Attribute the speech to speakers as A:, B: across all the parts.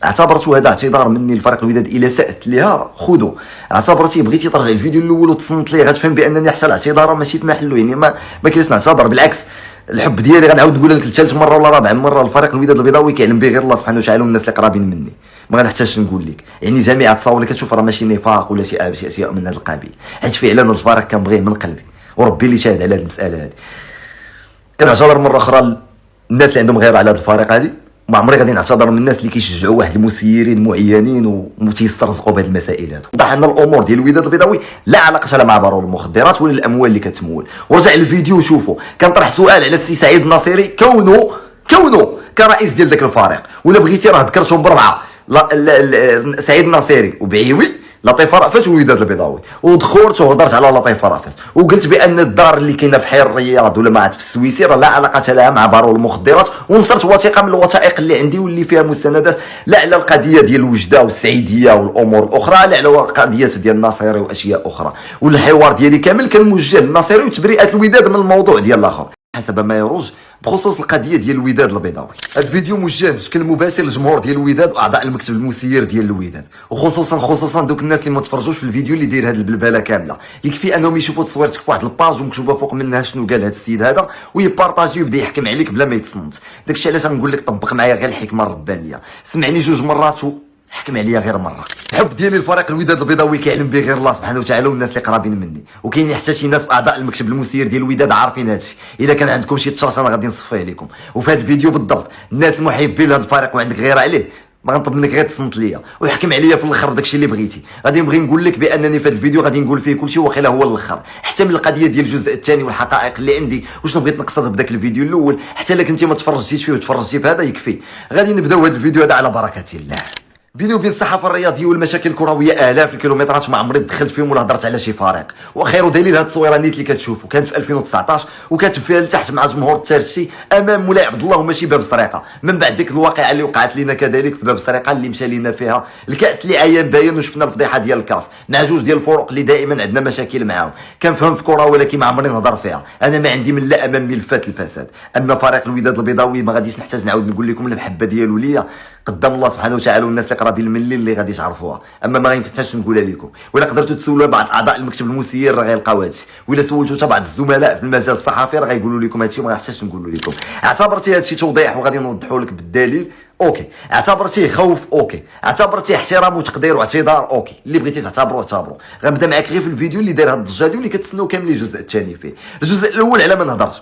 A: اعتبرته هذا اعتذار مني لفريق الوداد الى سأت ليها خذوا. اعتبرتي بغيتي ترجع الفيديو الاول وتصنت ليه غتفهم بانني حتى الاعتذار ماشي في محله، يعني ما كاينش نعتذر، بالعكس الحب ديالي غنعاود نقولها لك لثالث مره ولا رابع مره، الفريق الوداد البيضاوي كيعلم به غير الله سبحانه وتعالى والناس اللي قرابين مني، ما غنحتاجش نقول لك. يعني جميع التصاور اللي كتشوف راه ماشي نفاق ولا شي اشياء من هذا القبيل، حيت فعلا الفريق كنبغيه من قلبي وربي اللي شاهد على هذه المساله هذه. كنعتذر مره اخرى الناس اللي عندهم غيره على هذا الفريق هذه، ما عمري غادي نعتذر من الناس اللي كيشجعوا واحد المسيرين معينين وتيسترزقوا بهذه المسائل هذو. وضح لنا الامور ديال الوداد البيضاوي لا علاقه لها مع بارون المخدرات ولا الاموال اللي كتمول. ورجع للفيديو وشوفوا، كنطرح سؤال على السي سعيد الناصري كونه كرئيس ديال ذاك الفريق، ولا بغيتي راه ذكرتهم بربعه، سعيد الناصري وبعيوي لطيفه رأفت والوداد البيضاوي، ودخلت وهضرت على لطيفه رأفت وقلت بان الدار اللي كاينه في حي الرياض ولا ما عرفت في السويسي راه لا علاقه لها مع بارون المخدرات، ونصرت وثيقه من الوثائق اللي عندي واللي فيها مستندات لا على القضيه ديال الوجده والسعيديه والامور الاخرى، لا على قضيات ديال الناصري واشياء اخرى. والحوار ديالي كامل كان موجه للناصري وتبرئه الوداد من الموضوع ديال الاخر حسب ما يروج بخصوص القضيه ديال الوداد البيضاوي. هذا الفيديو موجه بشكل مباشر للجمهور ديال الوداد واعضاء المكتب المسير ديال الوداد، وخصوصا دوك الناس اللي ما تفرجوش في الفيديو اللي داير هذه البلبله كامله. يكفي انهم يشوفوا تصويرتك في واحد الباج ومكتوبه فوق منها شنو قال هذا السيد هذا ويبارطاجي ويبدا يحكم عليك بلا ما يتصنت. داكشي علاش غنقول لك طبق معايا غير الحكمه الربانيه، سمعني جوج مرات حكم عليا غير مره. الحب ديالي لفريق الوداد البيضاوي كيعلم به غير الله سبحانه وتعالى والناس اللي قرابين مني، وكاين حتى شي ناس اعضاء المكتب المسير ديال الوداد عارفين هادشي. الا كان عندكم شي تشارج انا غادي نصفيه عليكم. وفي هذا الفيديو بالضبط الناس المحبين لهذا الفريق وعندك غيره عليه ما غنطلب منك غير تصنت ليا ويحكم عليا في الاخر داكشي اللي بغيتي. غادي نبغي نقول لك بانني في هذا الفيديو غادي نقول فيه كلشي واخيلا هو الاخر، حتى من القضيه ديال الجزء الثاني والحقائق اللي عندي وشنو بغيت نقصد بداك الفيديو الاول، حتى الا كنتي ما تفرجتيش فيه وتفرجتي في هذا يكفي. غادي نبداو هذا الفيديو هذا على بركه الله. بيني وبين الصحافه الرياضيه والمشاكل الكرويه الاف الكيلومترات ما عمري دخلت فيهم ولا هضرت على شي فريق، وخير دليل هاد التصويره نيت اللي كتشوفوا كانت في 2019 وكاتب فيها لتحت مع جمهور الترشي امام مولاي عبد الله وماشي باب سريقه، من بعد ديك الواقعه اللي وقعت لنا كذلك في باب سريقه اللي مشى لنا فيها الكاس اللي عيان باين وشفنا الفضيحه ديال الكاف مع جوج ديال الفرق اللي دائما عندنا مشاكل معاهم. كنفهم في كره ولكن ما عمري نهضر فيها، انا ما عندي من لا امام ملفات الفساد. اما فريق الوداد البيضاوي ما غاديش نحتاج نعاود نقول لكم المحبه ديالو ليا قدام الله سبحانه وتعالى والناس اللي قرابين مني اللي غادي تعرفوها، اما ما غيمكنش نقولها لكم. ولا قدرتوا تسولوا بعض اعضاء المكتب المسير راه غيلقاو هادشي، ولا سولتوا حتى بعض الزملاء في المجال الصحفي راه غيقولوا لكم هادشي وما غنحتاجش نقولوا لكم. اعتبرتي هادشي توضيح وغادي نوضحوا لك بالدليل اوكي، اعتبرتيه خوف اوكي، اعتبرتيه احترام وتقدير واعتذار اوكي، اللي بغيتي تعتبروه اعتبروه. غنبدا معاك غير في الفيديو اللي داير هاد الضجه ديال اللي كتسناو كاملين الجزء الثاني فيه. الجزء الاول على ما نهضرش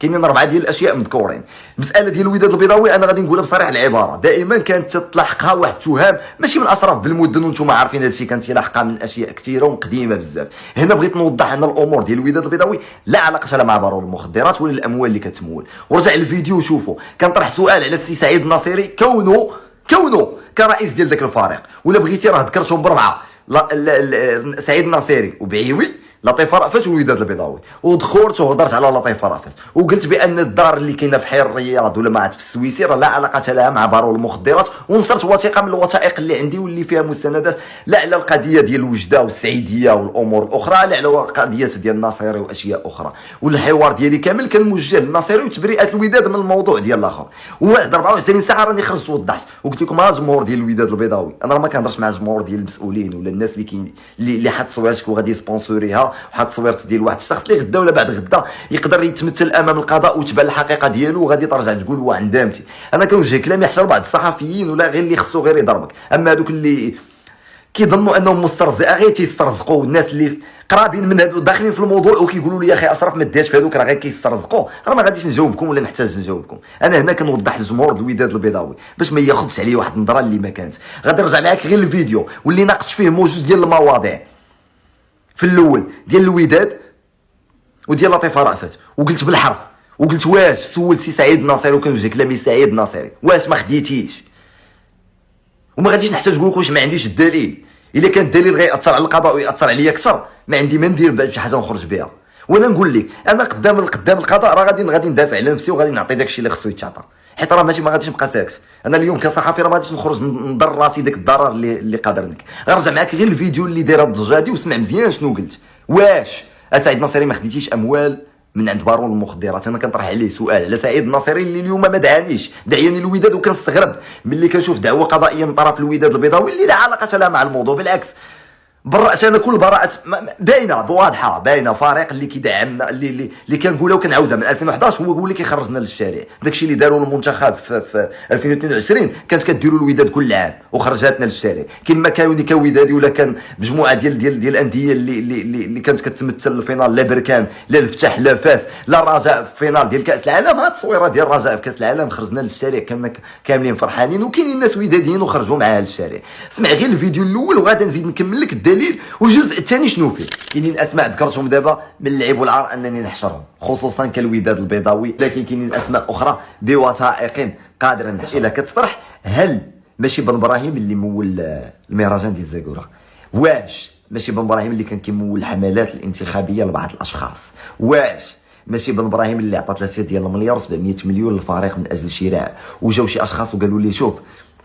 A: كاينين 4 ديال الاشياء مذكورين. المساله ديال الوداد البيضاوي انا غادي نقولها بصريح العباره، دائما كانت تتلاحقها واحد التهم ماشي من اطراف بالمدن وانتم عارفين هادشي، كانت تلاحقها من اشياء كثيره وقديمه بزاف. هنا بغيت نوضح ان الامور ديال الوداد البيضاوي لا علاقه لها مع بارون المخدرات ولا الاموال اللي كتمول. ورجع للفيديو وشوفوا، كنطرح سؤال على السي سعيد الناصري كونه كرئيس ديال ذاك الفريق، ولا بغيتي راه ذكرتهم بربعه، سعيد الناصري وبعيوي لطيفه رأفت والوداد البيضاوي، ودخلت وهضرت على لطيفه رأفت وقلت بان الدار اللي كاينه في حي الرياض ولا ما عرفت في السويسي راه لا علاقه لها مع بارون المخدرات، ونصرت وثيقه من الوثائق اللي عندي واللي فيها مستندات لا على القضيه ديال الوجده والسعيديه والامور الاخرى، لا على قضيات ديال الناصري واشياء اخرى. والحوار ديالي كامل كان موجه للناصري وتبرئه الوداد من الموضوع ديال الاخر. وبعد 24 ساعه راني خرجت ووضحت وقلت لكم ها الجمهور ديال الوداد البيضاوي، انا راه ما كنهضرش مع الجمهور ديال المسؤولين ولا الناس اللي حط صورتك وغادي يسبونسوريها وحط صورت ديال واحد الشخص اللي غدا ولا بعد غدا يقدر يتمثل امام القضاء وتبان الحقيقه ديالو وغادي ترجع تقول هو عن دامتي. انا كنوجه كلامي حتى لبعض الصحفيين ولا غير اللي خصو غير يضربك، اما هذوك اللي كيظنوا انهم مسترزقه غير تيسترزقوا، الناس اللي قرابين من هادو داخلين في الموضوع وكيقولوا لي يا اخي اشرف ما ديرش في هذوك راه غير كيسترزقوا، راه ما غاديش نجاوبكم ولا نحتاج نجاوبكم. انا هنا كنوضح للجمهور الوداد البيضاوي باش ما ياخذش عليه واحد النظره اللي ما كانتش. غادي نرجع معاك غير الفيديو واللي ناقشت فيه موجود ديال المواضيع في الاول ديال الوداد وديال لطيفه رأفت، وقلت بالحرف وقلت واش سول سي سعيد الناصري وكنوجه كلامي سعيد الناصري واش ما خديتيش، وما غاديش نحتاج نقول لك واش ما عنديش الدليل. الا كان الدليل غيأثر على القضاء ويأثر عليا اكثر ما عندي ما ندير بشي حاجه نخرج بها. وانا نقول لك انا قدام القضاء راه غادي ندافع على نفسي وغادي نعطي داكشي اللي خصو يتعطى، حيت راه ماشي ما غاديش نبقى ساكت. انا اليوم كصحفي راه ما غاديش نخرج نضر راسي داك الضرر اللي قادر لك. غنرجع معاك غير الفيديو اللي داير الضجه هادي وسمع مزيان شنو قلت. واش سعيد الناصري ما خديتيش اموال من عند بارون المخدرات. انا كنطرح عليه سؤال على سعيد الناصري اللي اليوم ما دعانيش، دعيني الوداد، وكنستغرب ملي كنشوف دعوه قضائيه من طرف الوداد البيضاوي اللي لا علاقه لها مع الموضوع. بالعكس برأت انا كل براءة باينه واضحه، باينه فريق اللي كيدعمنا، اللي كنقولها وكنعاودها من 2011 هو اللي كيخرجنا للشارع. داكشي اللي داروا المنتخب في 2022 كانت كديروا الوداد كل عام وخرجاتنا للشارع. كما كان كودادي ولا كان مجموعه ديال الانديه اللي كانت كتمثل الفينال، لا بركان لا الفتح لا فاس لا الرجاء في فينال ديال كاس العالم. هاد التصويره ديال الرجاء في كاس العالم خرجنا للشارع كنا كاملين فرحانين، وكاينين الناس وداديين وخرجوا معاها للشارع. اسمع غير الفيديو الاول وغادي نزيد نكمل لك الدليل والجزء الثاني شنو فيه. كاينين اسماء ذكرتهم دابا من اللعب والعار انني نحشرهم، خصوصا كالوداد البيضاوي، لكن كاينين اسماء اخرى بوثائق قادر ان الاسئله كتطرح. هل ماشي بن ابراهيم اللي مول المهرجان ديال زاكوره؟ واش ماشي بن ابراهيم اللي كان كيمول الحملات الانتخابيه لبعض الاشخاص؟ واش ماشي بن ابراهيم اللي عطى 3 ديال المليار و700 مليون للفريق من اجل شراء، وجاو شي اشخاص وقالوا لي شوف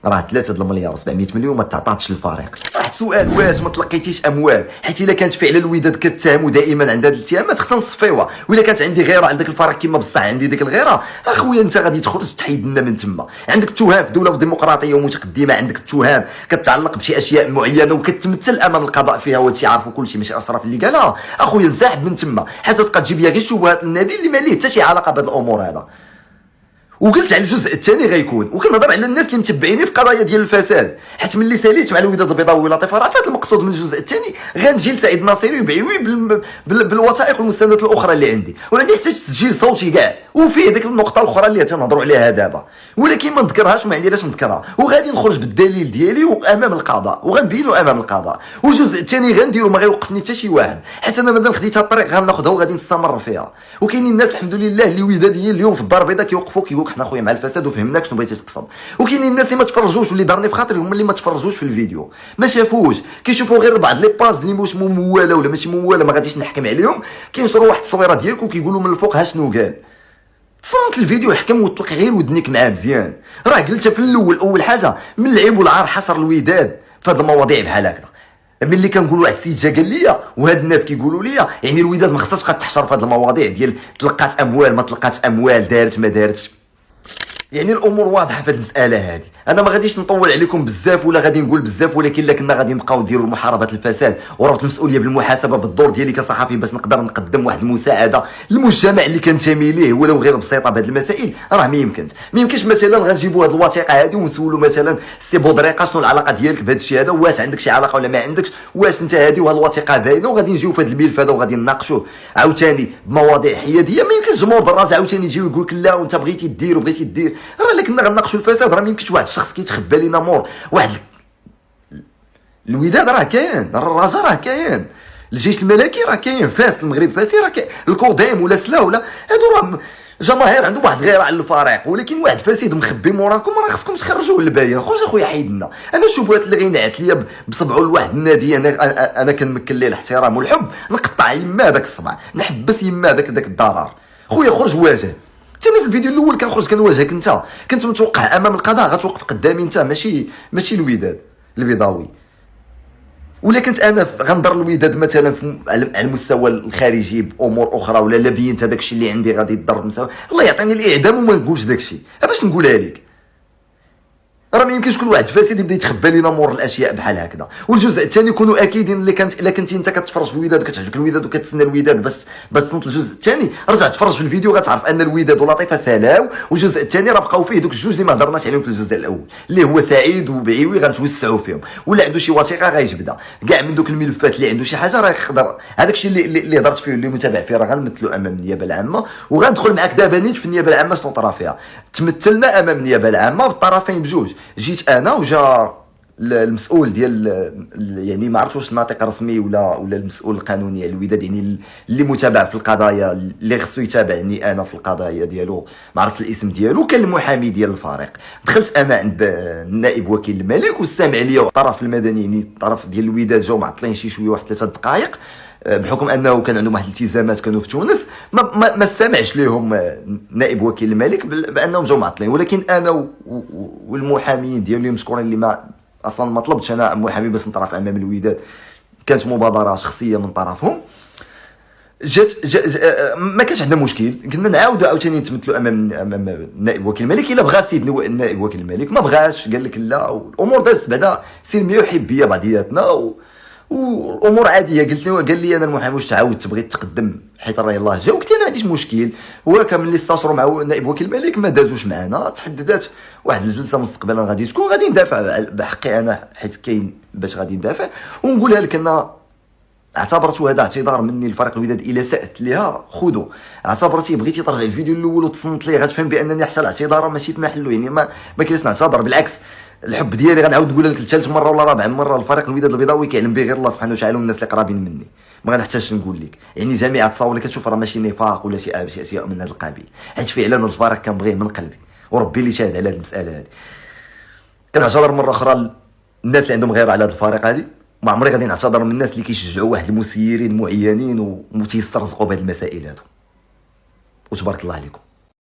A: راه 3 المليار و700 مليون ما تعطاتش للفريق؟ واحد السؤال، واش ما تلقيتيش اموال؟ حيت الا كانت فعلا الوداد كتهموا دائما عند هذه الاتهامات خصنا نصفيوها. ولا كانت عندي غيره عندك الفريق كما بصح عندي ديك الغيره، اخويا انت غادي تخرج تحيد لنا من تما. عندك تهم في دوله ديمقراطيه ومتقدمه، عندك التهم كتعلق بشي اشياء معينه وكتمثل امام القضاء فيها، وهادشي عارفوا كلشي ماشي اشرف اللي قالها. اخويا انسحب من تما حتى تبقى تجيب لي غير شبهات النادي اللي ما ليه حتى شي علاقه بهذه الامور هذا. وقلت على الجزء الثاني غيكون، وكنهضر على الناس اللي متبعيني في قضايا ديال الفساد، حيت ملي ساليت مع الوداد البيضاوي لطيف رافات المقصود من الجزء الثاني غنجي لسعيد الناصري ويبعوي بالوثائق والمستندات الاخرى اللي عندي، وعندي حتى تسجيل صوتي كاع وفيه ديك النقطه الاخرى اللي تنهضروا عليها دابا، ولكن ما نذكرهاش وما عندي علاش نذكرها. وغادي نخرج بالدليل ديالي امام القضاء وغنبينو امام القضاء. والجزء الثاني غنديرو ما غيوقفني حتى شي واحد، حيت انا مادام خديت هاد الطريق غناخذها وغادي نستمر فيها. وكاينين الناس الحمد لله اللي وداديين اليوم في الدار البيضاء كيوقفوا كيقولوا حنا خويا مع الفساد وفهمناك شنو بغيتي تقصد. وكاينين الناس اللي ما تفرجوش واللي دارني في خاطري هما اللي ما تفرجوش في الفيديو، ما شافوش، كيشوفوا غير بعض لي باج اللي واش مموله ولا ماشي مموله ما غاديش نحكم عليهم، كينشروا واحد التصويره ديالك وكيقولوا من الفوق ها شنو قال. صنت الفيديو حكم وطلق غير ودنيك معاه مزيان. راه قلتها في الاول، اول حاجه من العيب والعار حصر الوداد في هذه المواضيع بحال هكذا. ملي كنقول واحد السيد جا قال لي وهاد الناس كيقولوا لي يعني الوداد ما خصهاش تحشر في هذه المواضيع ديال تلقات اموال ما تلقاتش اموال، دارت ما دارتش. يعني الامور واضحه في هذه المساله هذه. انا ما غاديش نطول عليكم بزاف ولا غادي نقول بزاف، ولكن لكننا غادي نبقاو نديروا محاربه الفساد وربط المسؤوليه بالمحاسبه بالدور ديالي كصحفي باش نقدر نقدم واحد المساعده للمجتمع اللي كنتمي ليه ولو غير بسيطه بهذه المسائل. راه ما يمكنش مثلا غنجيبوا هذه الوثيقه هذه ونسولوا مثلا سي بودريقه شنو العلاقه ديالك بهذا الشيء هذا، واش عندك شي علاقه ولا ما عندكش، واش انت هذه وهذه الوثيقه باينه، وغادي نجيو في هذا الملف هذا وغادي نناقشوه عاوتاني بمواضيع حياديه. ما يمكنش جمهور دراجه عاوتاني يجي ويقول لك لا وانت بغيتي دير وبغيتي دير. راه لكن غنناقشوا الفساد، راه ما يمكنش واحد الشخص كيتخبى لينا مور واحد. الوداد راه كاين، الرجاء راه كاين، الجيش الملكي راه كاين، فاس المغرب فاسي راه كاين، الكوديم ولا سلا ولا هادو راه جماهير عندهم واحد غيره على الفريق. ولكن واحد فاسد مخبي موراكم راه خصكم تخرجوه للباين. خرج اخويا حيد لنا. انا الشبهات اللي غينعت ليا بصبعه لواحد النادي انا كنمكن ليه الاحترام والحب، نقطع يما داك الصبع، نحبس يما داك الضرر. خويا خرج واجه. انا في الفيديو الاول كنخرج كنواجهك انت، كنت متوقع امام القضاء غتوقف قدامي انت، ماشي الوداد البيضاوي. ولا كنت انا غنضر الوداد مثلا على المستوى الخارجي بامور اخرى، ولا لا بينت هذاك الشيء اللي عندي غادي يضر مساوي، الله يعطيني الاعدام وما نقولش داك الشيء. باش نقولها لك، راه ما يمكنش كل واحد فاسد يبدا يتخبى لينا مور الاشياء بحال هكذا. والجزء الثاني يكونوا اكيدين اللي الا كنتي انت كتفرج في الوداد وكتعجبك الوداد وكتسنى الوداد باش تصنت الجزء الثاني، رجع تفرج في الفيديو غتعرف ان الوداد ولطيفه سالاو. والجزء الثاني راه بقاو فيه دوك الجوج اللي ما هضرناش عليهم في الجزء الاول، اللي هو سعيد وبعيوي غنتوسعوا فيهم، ولا عنده شي وثيقه غيجبدها كاع من دوك الملفات اللي عنده شي حاجه راه يقدر. هذاك الشيء اللي هضرت فيه اللي متابع فيه راه غنمثلوا امام النيابه العامه، وغندخل معاك دابا نيت في النيابه العامه شنو طرا فيها. تمثلنا امام النيابه العامه بالطرفين بجوج، جيت انا وجا المسؤول ديال يعني ما عرفتش واش الناطق الرسمي ولا المسؤول القانوني على الوداد، يعني اللي متابع في القضايا اللي خصو يتابعني انا في القضايا ديالو، ما عرفت الاسم ديالو. كان المحامي ديال الفريق. دخلت انا عند النائب وكيل الملك واستمع ليا الطرف المدني، يعني الطرف ديال الوداد جاو معطلين شي شويه واحد 3 دقائق بحكم انه كان عندهم واحد الالتزامات كانوا في تونس. ما استمعش لهم نائب وكيل الملك بانهم جاو معطلين. ولكن انا والمحامين ديالو اللي مشكورين اللي ما اصلا ما طلبتش انا محامي باش نطرف امام الوداد، كانت مبادره شخصيه من طرفهم. ما كانش عندنا مشكل، كنا نعاودوا عاوتاني نتمثلوا امام النائب وكيل الملك. الا بغى السيد النائب وكيل الملك، ما بغاش قال لك لا، والامور دازت بعدا سلميه وحبيه بعضياتنا والامور عاديه. قال لي انا المحامي واش تعاود تبغي تقدم حيت راه يلاه جا، وقلت انا ما عنديش مشكل. هو كان ملي استشروا مع نائب وكيل الملك ما دازوش معنا، تحددات واحد الجلسه مستقبلا غادي تكون، غادي ندافع بحقي انا حيت كاين باش غادي ندافع. ونقولها لك انا اعتبرت هذا اعتذار مني لفريق الوداد. الا سأت ليها خذوا، اعتبرتي بغيتي ترجع الفيديو الاول وتصنت ليه غتفهم بانني حتى الاعتذار ماشي في محله. يعني ما كاينش نعتذر، بالعكس الحب ديالي غنعاود نقولها لك لثالث مره ولا رابع مره. الفريق الوداد البيضاوي كيعلم به غير الله سبحانه وتعالى والناس اللي قرابين مني، ما غنحتاجش نقول لك. يعني جميع التصاور اللي كتشوف راه ماشي نفاق ولا شي اشياء من هذا القبيل، حيت فعلا الفريق كنبغيه من قلبي وربي اللي شاهد على هذه المساله هذه. كنعتذر مره اخرى الناس اللي عندهم غير على هذا الفريق هذه. ما عمري غادي نعتذر من الناس اللي كيشجعوا واحد المسيرين معينين وتيسترزقوا بهذه المسائل هذو. وتبارك الله عليكم.